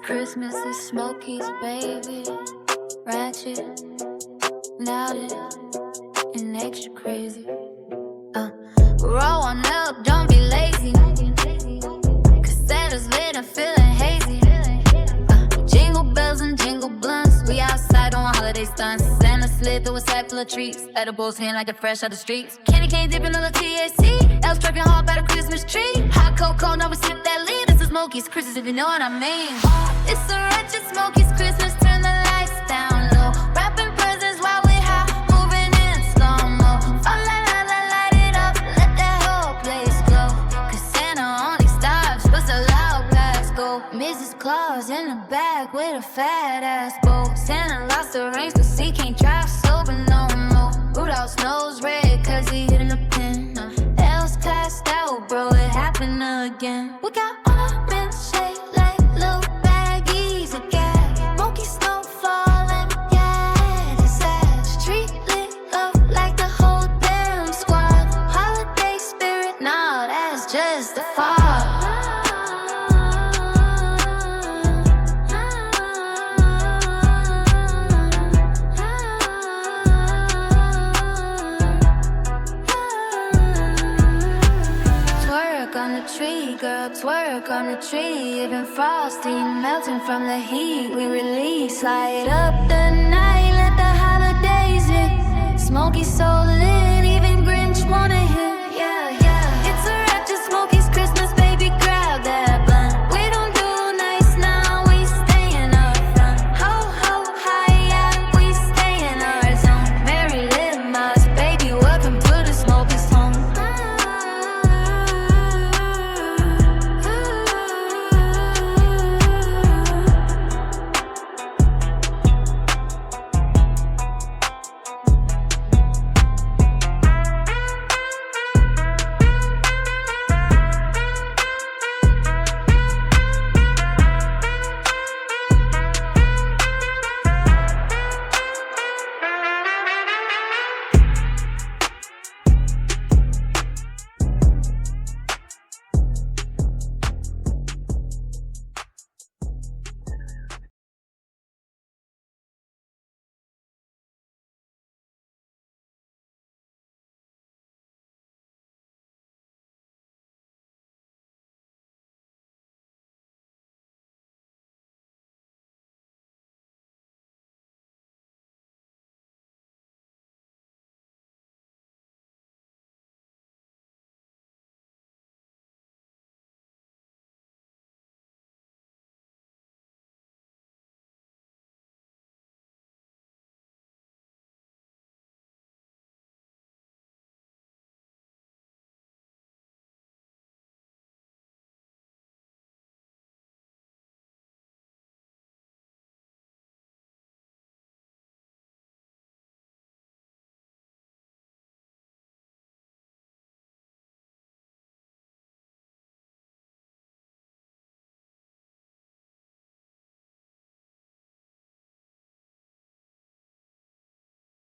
Christmas is Smokeys, baby. Ratchet, louded, and extra crazy. Roll on up, don't be lazy. Cause Santa's lit and feeling hazy. Jingle bells and jingle blunts. We outside on holiday stunts. Santa slid through a sack full of treats. Edibles hand like they're fresh out the streets. Candy cane dipping on the THC. Elves twerking hard by the Christmas tree. Hot cocoa, now we sip that lead. This is Smokeys Christmas, if you know what I mean. It's a Ratchet Smokeys Christmas. Turn the lights down low. Wrapping presents while we high, moving in slow-mo. Oh la la la, light it up, let that whole place glow. Cause Santa only stops, puts a loud blast go. Mrs. Claus in the back with a fat ass bow. Santa lost the reins, cause he can't drive sober no more. Rudolph's nose red, cause he hit a pin. Elves passed out, bro, it happened again. We got ornaments shaped like little baggies of gas. Monkey snow falling, yeah, it's sad. Street lit up like the whole damn squad. Holiday spirit, nah, that's just the fog. Twerk on the tree, girl, twerk on the tree. Even frosty melting from the heat we release. Light up the night, let the holidays hit. Smoky so lit.